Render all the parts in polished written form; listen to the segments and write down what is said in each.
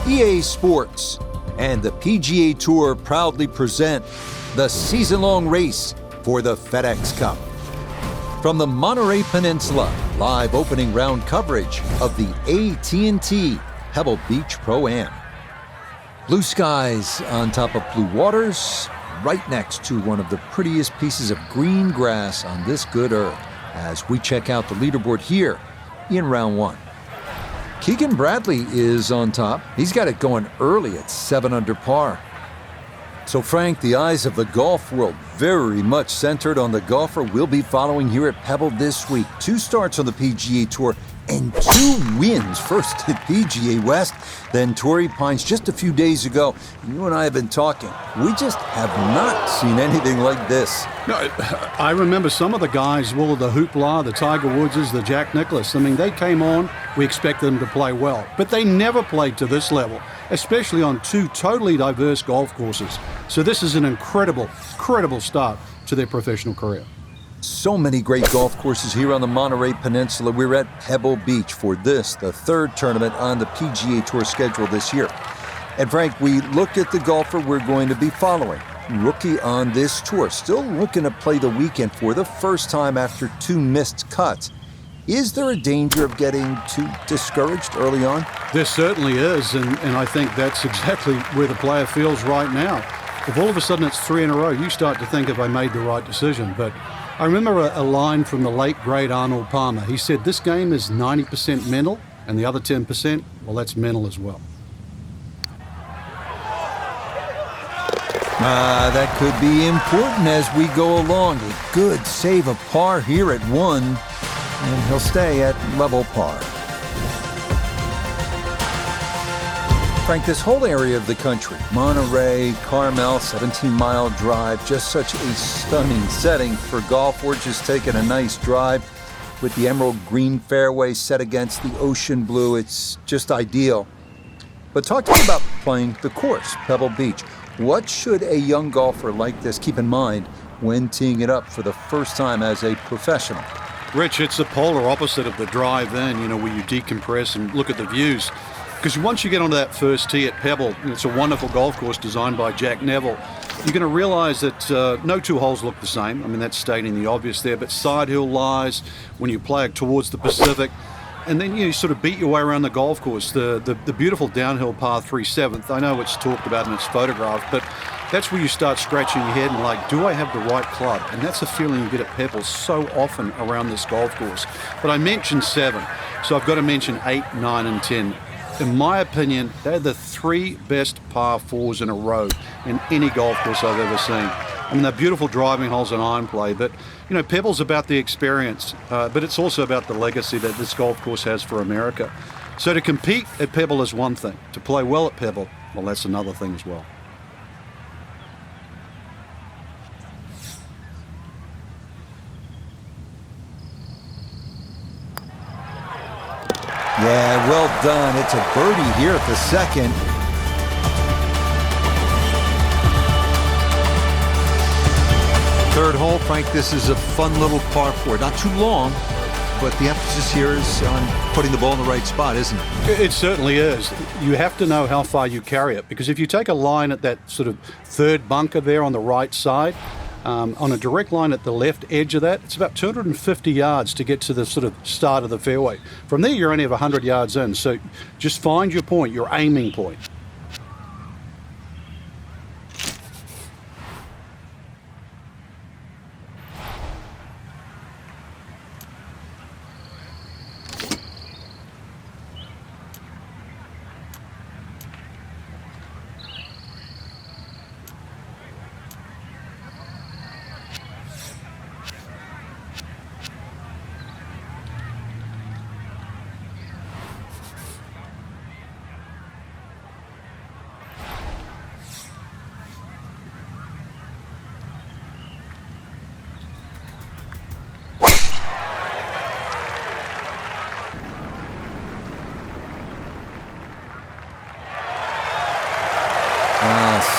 EA Sports and the PGA Tour proudly present the season-long race for the FedEx Cup. From the Monterey Peninsula, live opening round coverage of the AT&T Pebble Beach Pro-Am. Blue skies on top of blue waters, right next to one of the prettiest pieces of green grass on this good earth, as we check out the leaderboard here in round one. Keegan Bradley is on top. He's got it going early at 7 under par. So Frank, the eyes of the golf world very much centered on the golfer we'll be following here at Pebble this week. 2 starts on the PGA Tour and 2 wins. First at PGA West, then Torrey Pines just a few days ago. You and I have been talking. We just have not seen anything like this. No, I remember some of the guys, well, the Hoopla, the Tiger Woodses, the Jack Nicklaus. I mean, they came on, we expected them to play well, but they never played to this level, especially on 2 totally diverse golf courses. So this is an incredible start to their professional career. So many great golf courses here on the Monterey Peninsula. We're at Pebble Beach for this, the 3rd tournament on the PGA Tour schedule this year. And Frank, we look at the golfer we're going to be following. Rookie on this tour, still looking to play the weekend for the first time after 2 missed cuts. Is there a danger of getting too discouraged early on? There certainly is, and I think that's exactly where the player feels right now. If all of a sudden it's 3 in a row, you start to think, have I made the right decision? But I remember a line from the late, great Arnold Palmer. He said, this game is 90% mental, and the other 10%, well, that's mental as well. That could be important as we go along. A good save of par here at 1, and he'll stay at level par. Frank, this whole area of the country, Monterey, Carmel, 17-mile drive, just such a stunning setting for golf. We're just taking a nice drive with the emerald green fairway set against the ocean blue. It's just ideal. But talk to me about playing the course, Pebble Beach. What should a young golfer like this keep in mind when teeing it up for the first time as a professional? Rich, it's the polar opposite of the drive-in, where you decompress and look at the views. Because once you get onto that first tee at Pebble, it's a wonderful golf course designed by Jack Neville, you're going to realize that no 2 holes look the same. I mean, that's stating the obvious there, but side hill lies when you play it towards the Pacific. And then you sort of beat your way around the golf course. The beautiful downhill par 3 7th, I know it's talked about and it's photographed, but that's where you start scratching your head and like, do I have the right club? And that's a feeling you get at Pebble so often around this golf course. But I mentioned 7, so I've got to mention 8, 9, and 10. In my opinion, they're the 3 best par 4s in a row in any golf course I've ever seen. I mean, they're beautiful driving holes and iron play, but, Pebble's about the experience, but it's also about the legacy that this golf course has for America. So to compete at Pebble is one thing. To play well at Pebble, well, that's another thing as well. Yeah, well done. It's a birdie here at the 2nd. Third hole, Frank, this is a fun little par 4. Not too long, but the emphasis here is on putting the ball in the right spot, isn't it? It certainly is. You have to know how far you carry it, because if you take a line at that sort of 3rd bunker there on the right side, on a direct line at the left edge of that, it's about 250 yards to get to the sort of start of the fairway. From there, you're only 100 yards in, so just find your point, your aiming point.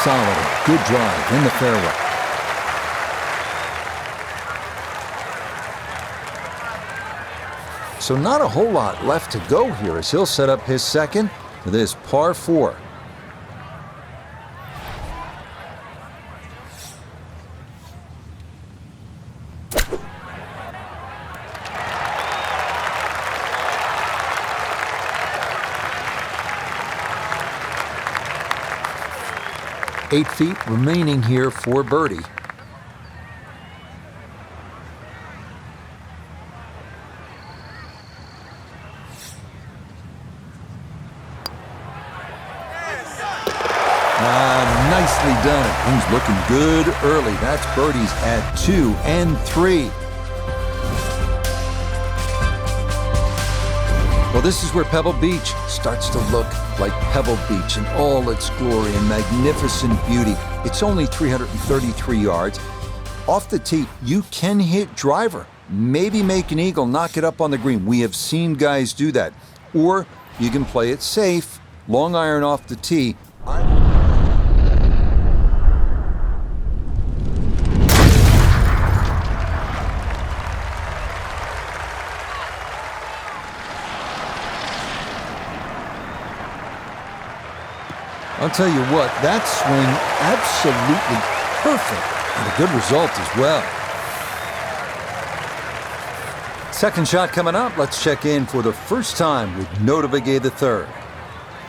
Solid, good drive in the fairway. So not a whole lot left to go here as he'll set up his 2nd. this par 4. Eight feet remaining here for birdie. Nicely done. Things looking good early. That's birdies at 2 and 3. Well, this is where Pebble Beach starts to look like Pebble Beach in all its glory and magnificent beauty. It's only 333 yards. Off the tee, you can hit driver, maybe make an eagle, knock it up on the green. We have seen guys do that. Or you can play it safe, long iron off the tee. I'll tell you what, that swing, absolutely perfect, and a good result as well. Second shot coming up. Let's check in for the first time with Nota Begay III.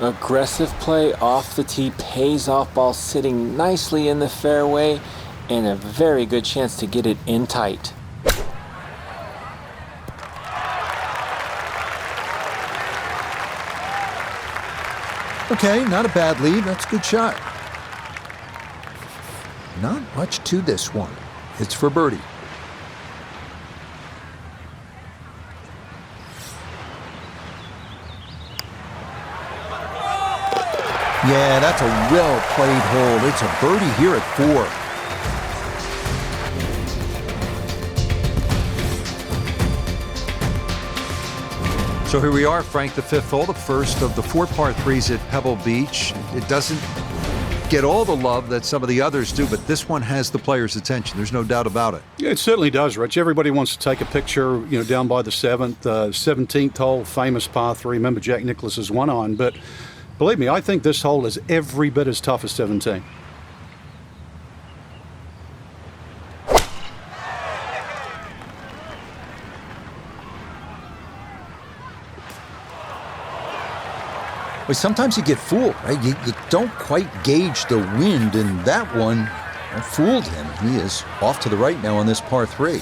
Aggressive play off the tee pays off, ball sitting nicely in the fairway, and a very good chance to get it in tight. Okay, not a bad lead. That's a good shot. Not much to this one. It's for birdie. Yeah, that's a well-played hole. It's a birdie here at 4. So here we are, Frank, the 5th hole, the first of the 4 par 3s at Pebble Beach. It doesn't get all the love that some of the others do, but this one has the players' attention. There's no doubt about it. Yeah, it certainly does, Rich. Everybody wants to take a picture, down by the 7th, 17th hole, famous par 3. Remember Jack Nicklaus's one on, but believe me, I think this hole is every bit as tough as 17. Well, sometimes you get fooled, right? You don't quite gauge the wind, and that one fooled him. He is off to the right now on this par 3.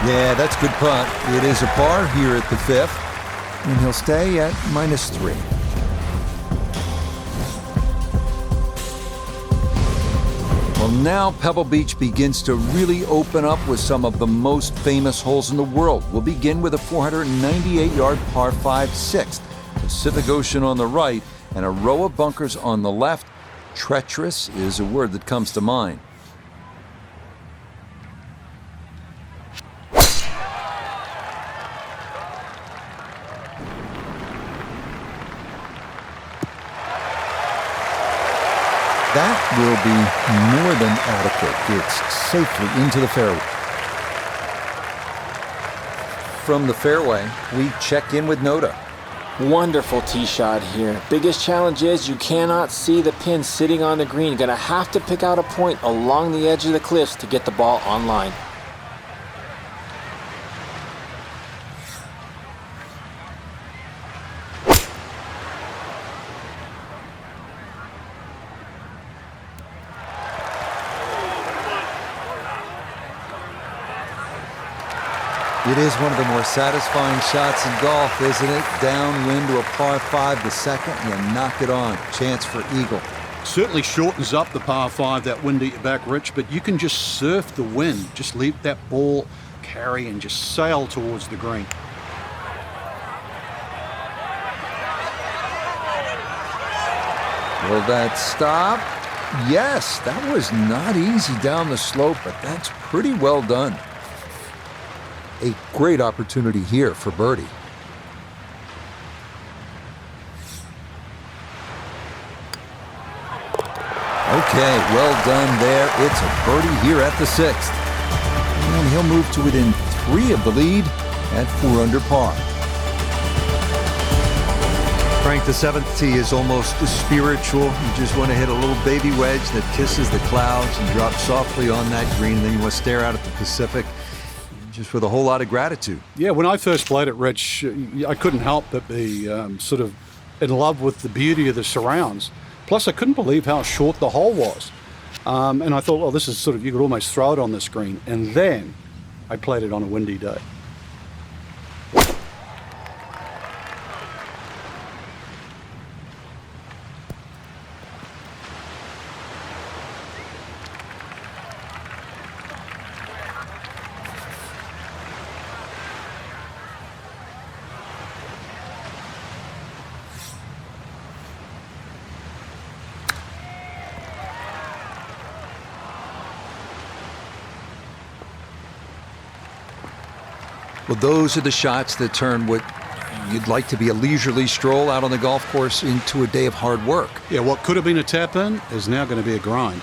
Yeah, that's a good putt. It is a par here at the 5th, and he'll stay at -3. Well, now Pebble Beach begins to really open up with some of the most famous holes in the world. We'll begin with a 498-yard par 5 6th. Pacific Ocean on the right and a row of bunkers on the left. Treacherous is a word that comes to mind. That will be more than adequate. It's safely into the fairway. From the fairway, we check in with Nota. Wonderful tee shot here. Biggest challenge is you cannot see the pin sitting on the green. You're gonna have to pick out a point along the edge of the cliffs to get the ball on line. It is one of the more satisfying shots in golf, isn't it? Downwind to a par 5, the second, you knock it on. Chance for eagle. Certainly shortens up the par 5, that wind at your back, Rich, but you can just surf the wind. Just leave that ball carry and just sail towards the green. Will that stop? Yes, that was not easy down the slope, but that's pretty well done. A great opportunity here for birdie. Okay, well done there. It's a birdie here at the 6th. And he'll move to within 3 of the lead at 4 under par. Frank, the 7th tee is almost spiritual. You just want to hit a little baby wedge that kisses the clouds and drops softly on that green, and then you want to stare out at the Pacific just with a whole lot of gratitude. Yeah, when I first played at Rich, I couldn't help but be sort of in love with the beauty of the surrounds. Plus, I couldn't believe how short the hole was. And I thought, well, this is sort of, you could almost throw it on the screen. And then I played it on a windy day. Well, those are the shots that turn what you'd like to be a leisurely stroll out on the golf course into a day of hard work. Yeah, what could have been a tap-in is now going to be a grind.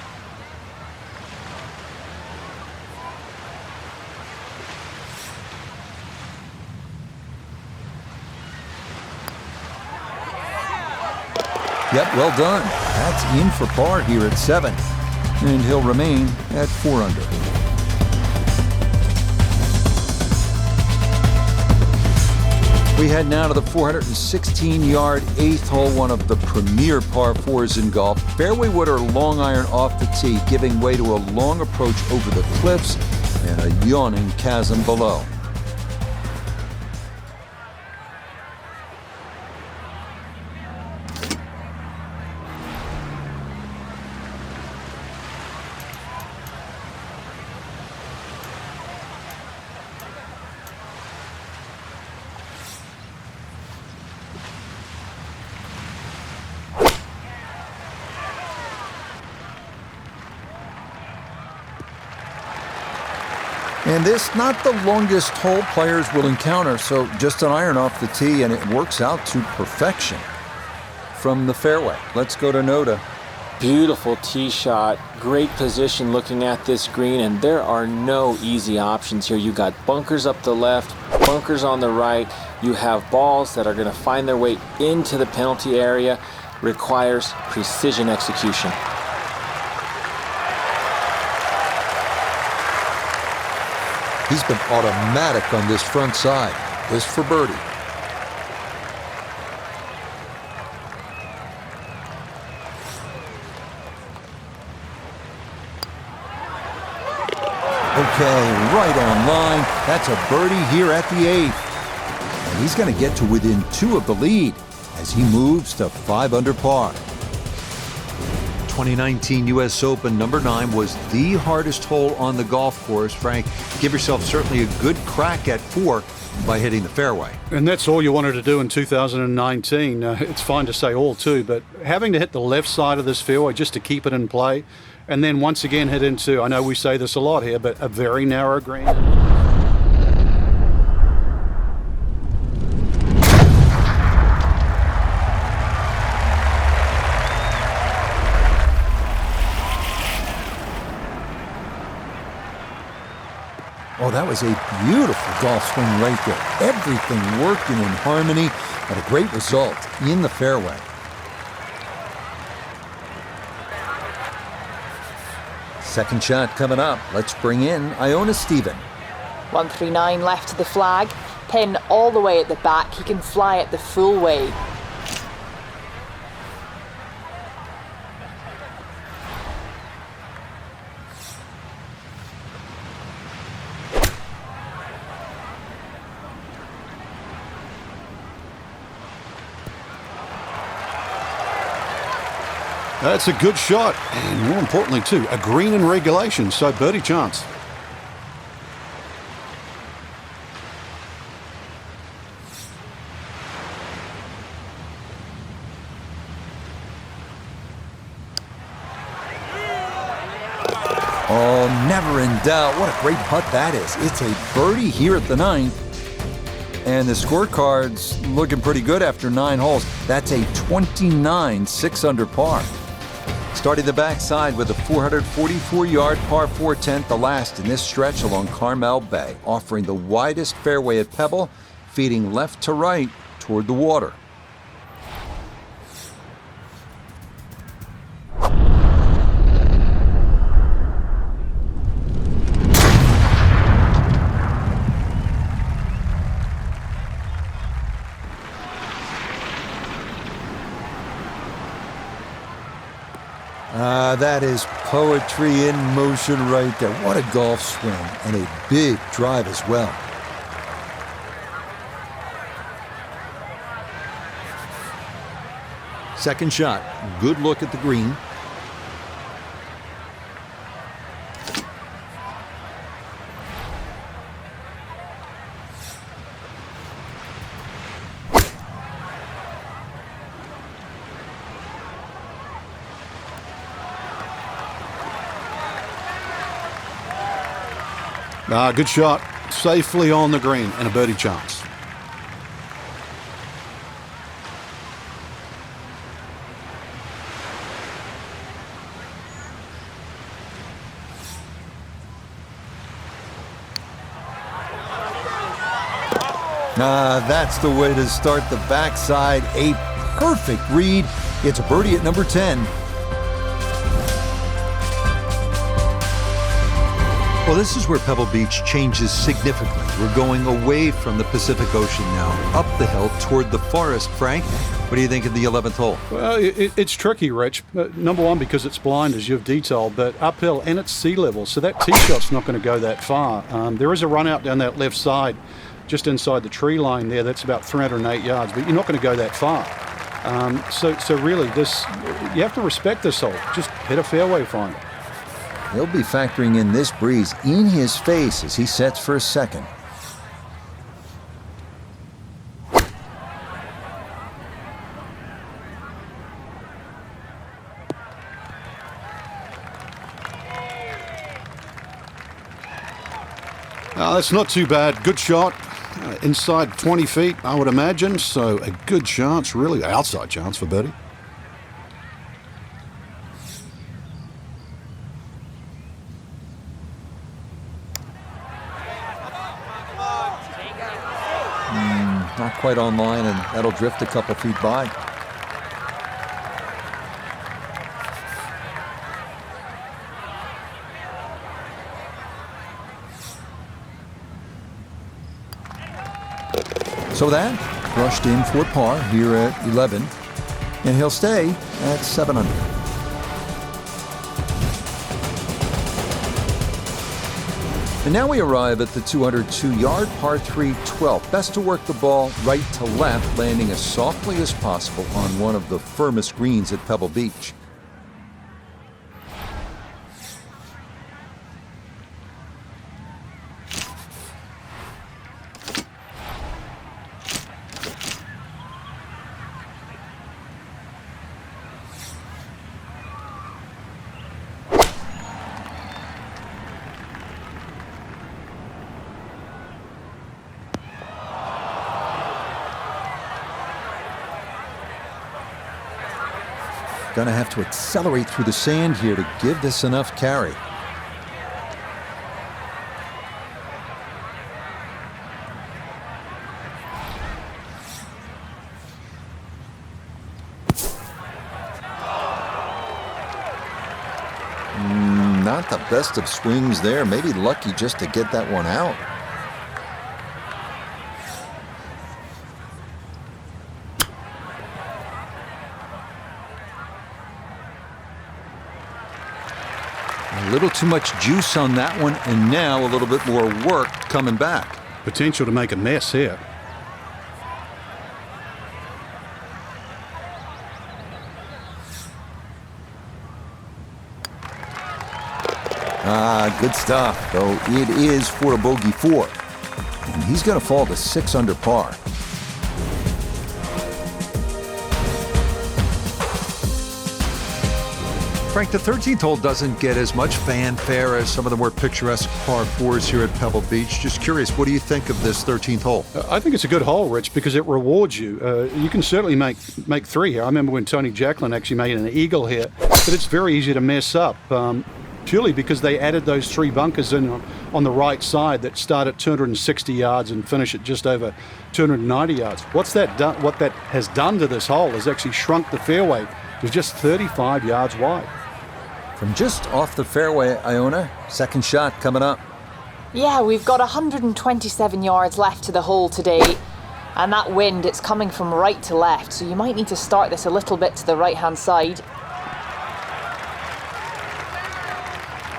Yep, well done. That's in for par here at 7. And he'll remain at 4 under. We head now to the 416-yard 8th hole, one of the premier par 4s in golf. Fairway wood or long iron off the tee, giving way to a long approach over the cliffs and a yawning chasm below. And this, not the longest hole players will encounter, so just an iron off the tee, and it works out to perfection. From the fairway, let's go to Noda. Beautiful tee shot, great position looking at this green, and there are no easy options here. You got bunkers up the left, bunkers on the right. You have balls that are going to find their way into the penalty area. Requires precision execution. He's been automatic on this front side. This for birdie. Okay, right on line. That's a birdie here at the 8th. And he's going to get to within 2 of the lead as he moves to 5 under par. 2019 U.S. Open number 9 was the hardest hole on the golf course. Frank, give yourself certainly a good crack at 4 by hitting the fairway. And that's all you wanted to do in 2019. It's fine to say all too, but having to hit the left side of this fairway just to keep it in play, and then once again hit into, I know we say this a lot here, but a very narrow green. Oh, that was a beautiful golf swing right there. Everything working in harmony, and a great result in the fairway. Second shot coming up. Let's bring in Iona Stephen. 139 left to the flag. Pin all the way at the back. He can fly it the full way. That's a good shot, and more importantly too, a green in regulation, so birdie chance. Oh, never in doubt. What a great putt that is. It's a birdie here at the 9th. And the scorecard's looking pretty good after 9 holes. That's a 29 6-under par. Starting the backside with a 444-yard par 4 10th, the last in this stretch along Carmel Bay, offering the widest fairway at Pebble, feeding left to right toward the water. That is poetry in motion right there. What a golf swing, and a big drive as well. Second shot. Good look at the green. Good shot. Safely on the green and a birdie chance. That's the way to start the backside. A perfect read. It's a birdie at number 10. Well, this is where Pebble Beach changes significantly. We're going away from the Pacific Ocean now, up the hill toward the forest. Frank, what do you think of the 11th hole? Well, it's tricky, Rich. Number one, because it's blind, as you've detailed, but uphill and it's sea level, so that tee shot's not going to go that far. There is a run out down that left side, just inside the tree line there. That's about 308 yards, but you're not going to go that far. So really, you have to respect this hole. Just hit a fairway finder. He'll be factoring in this breeze in his face as he sets for a second. That's not too bad. Good shot. Inside 20 feet, I would imagine. So a good chance, really outside chance for birdie. Not quite on line, and that'll drift a couple feet by. So that brushed in for par here at 11, and he'll stay at 7 under. And now we arrive at the 202-yard par 3 12th. Best to work the ball right to left, landing as softly as possible on one of the firmest greens at Pebble Beach. Gonna have to accelerate through the sand here to give this enough carry. Not the best of swings there. Maybe lucky just to get that one out. A little too much juice on that one, and now a little bit more work coming back. Potential to make a mess here. Good stuff, though it is for a bogey 4. And he's going to fall to 6 under par. Frank, the 13th hole doesn't get as much fanfare as some of the more picturesque par 4s here at Pebble Beach. Just curious, what do you think of this 13th hole? I think it's a good hole, Rich, because it rewards you. You can certainly make 3 here. I remember when Tony Jacklin actually made an eagle here, but it's very easy to mess up. Purely because they added those 3 bunkers in on the right side that start at 260 yards and finish at just over 290 yards. What that has done to this hole is actually shrunk the fairway to just 35 yards wide. From just off the fairway, Iona, second shot coming up. Yeah, we've got 127 yards left to the hole today. And that wind, it's coming from right to left, so you might need to start this a little bit to the right-hand side.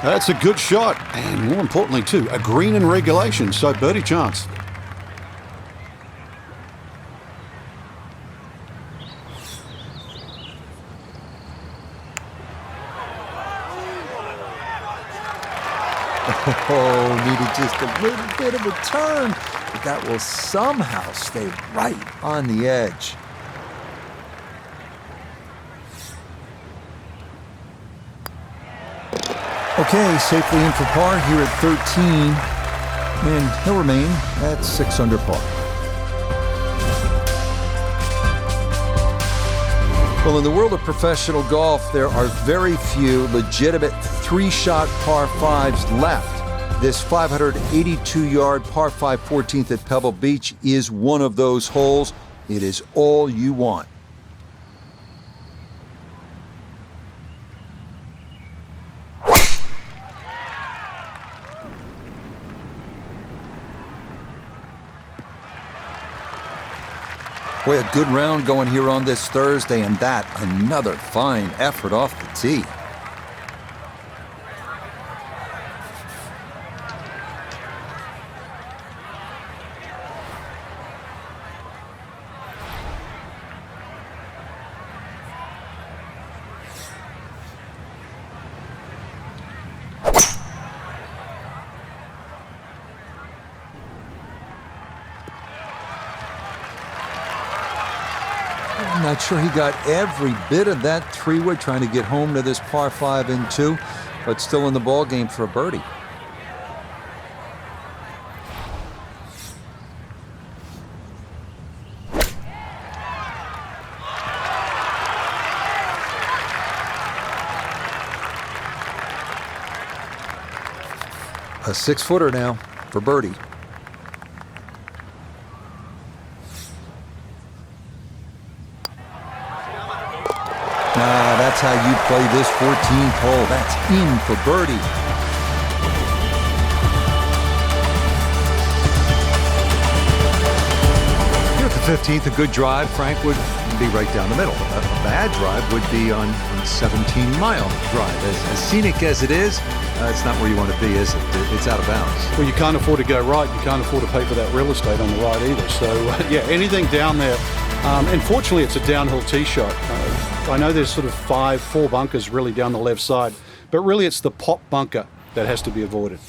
That's a good shot, and more importantly too, a green in regulation, so birdie chance. Oh, needed just a little bit of a turn, but that will somehow stay right on the edge. Okay, safely in for par here at 13, and he'll remain at 6 under par. Well, in the world of professional golf, there are very few legitimate 3-shot par 5s left. This 582-yard par 5 14th at Pebble Beach is one of those holes. It is all you want. Boy, a good round going here on this Thursday, and that another fine effort off the tee. I'm not sure he got every bit of that 3-wood trying to get home to this par 5 in 2, but still in the ball game for a birdie. A 6-footer now for birdie. That's how you play this 14th hole. That's in for birdie. Here at the 15th, a good drive, Frank, would be right down the middle. A bad drive would be on 17-mile drive. As scenic as it is, it's not where you want to be, is it? It's out of bounds. Well, you can't afford to go right. You can't afford to pay for that real estate on the right either. So, yeah, anything down there. Unfortunately, it's a downhill tee shot. I know there's sort of 4 bunkers really down the left side, but really it's the pop bunker that has to be avoided.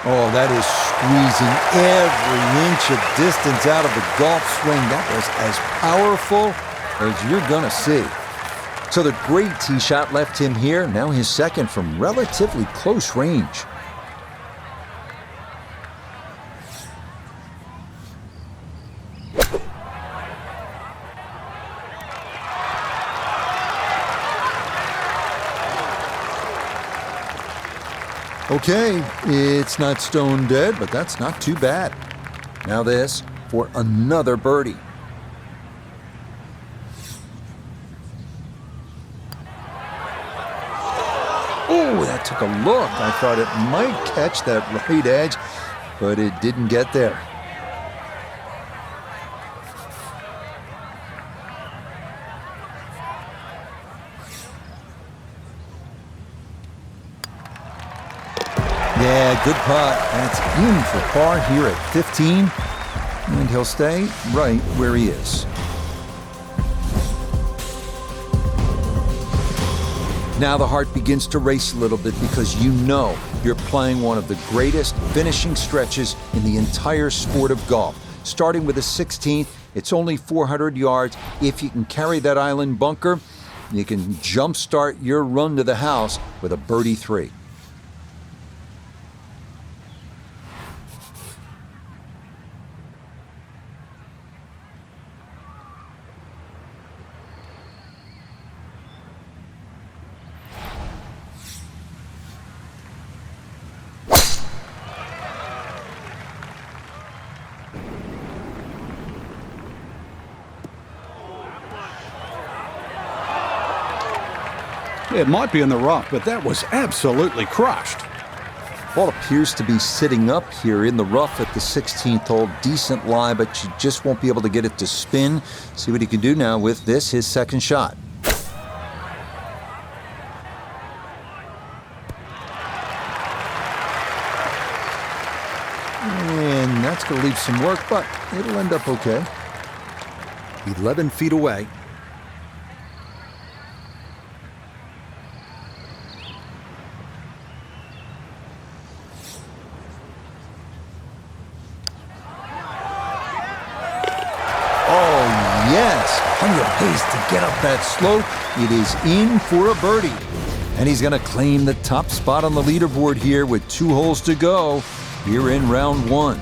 Oh, that is squeezing every inch of distance out of the golf swing. That was as powerful as you're going to see. So the great tee shot left him here. Now his second from relatively close range. Okay, it's not stone dead, but that's not too bad. Now this for another birdie. Oh, that took a look. I thought it might catch that right edge, but it didn't get there. Yeah, good putt. That's in for par here at 15. And he'll stay right where he is. Now the heart begins to race a little bit because you know you're playing one of the greatest finishing stretches in the entire sport of golf. Starting with a 16th, it's only 400 yards. If you can carry that island bunker, you can jumpstart your run to the house with a birdie 3. Yeah, it might be in the rough, but that was absolutely crushed. Ball appears to be sitting up here in the rough at the 16th hole. Decent lie, but you just won't be able to get it to spin. See what he can do now with this, his second shot. And that's going to leave some work, but it'll end up okay. 11 feet away. Yes, plenty of pace to get up that slope. It is in for a birdie. And he's going to claim the top spot on the leaderboard here with 2 holes to go here in round 1.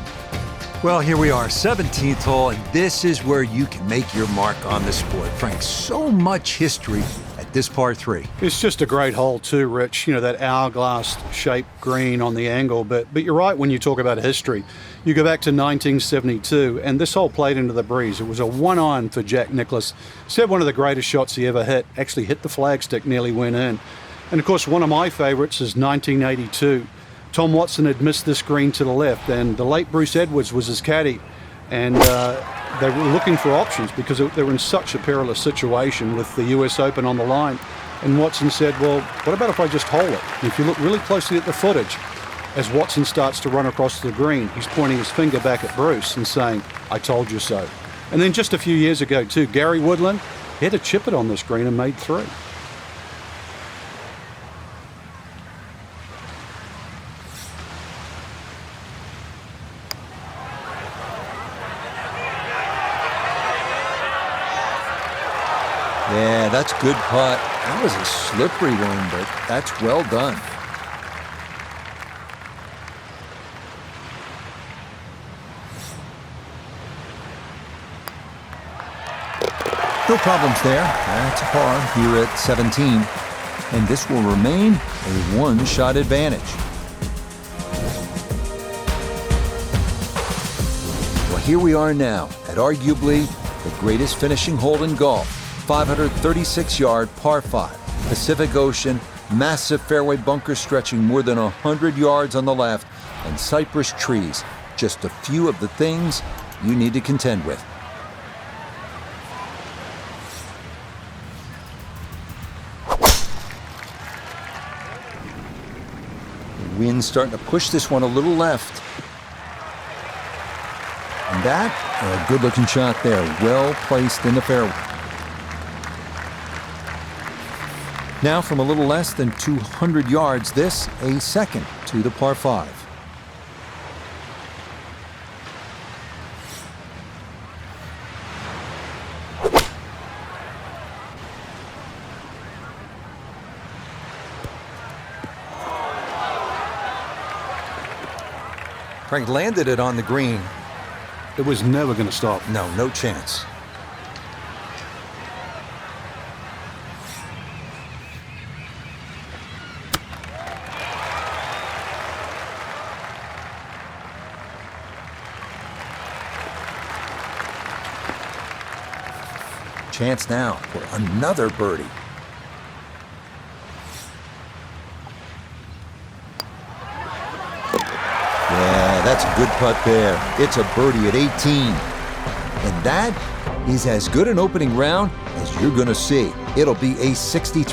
Well, here we are, 17th hole, and this is where you can make your mark on the sport. Frank, so much history at this par 3. It's just a great hole too, Rich. You know, that hourglass-shaped green on the angle. But you're right when you talk about history. You go back to 1972, and this hole played into the breeze. It was a 1-iron for Jack Nicklaus. Said one of the greatest shots he ever hit. Actually hit the flagstick, nearly went in. And of course, one of my favorites is 1982. Tom Watson had missed this green to the left, and the late Bruce Edwards was his caddy. And they were looking for options because they were in such a perilous situation with the US Open on the line. And Watson said, well, what about if I just hole it? And if you look really closely at the footage, as Watson starts to run across the green, he's pointing his finger back at Bruce and saying, I told you so. And then just a few years ago too, Gary Woodland, he had to chip it on this green and made 3. Yeah, that's good putt. That was a slippery one, but that's well done. No problems there. That's a par here at 17. And this will remain a 1-shot advantage. Well, here we are now at arguably the greatest finishing hole in golf. 536-yard par 5. Pacific Ocean, massive fairway bunker stretching more than 100 yards on the left, and cypress trees. Just a few of the things you need to contend with. The wind's starting to push this one a little left. And that, a good-looking shot there, well placed in the fairway. Now from a little less than 200 yards, this a second to the par 5. Frank landed it on the green. It was never going to stop. No chance. Chance now for another birdie. Yeah, that's a good putt there. It's a birdie at 18. And that is as good an opening round as you're going to see. It'll be a 63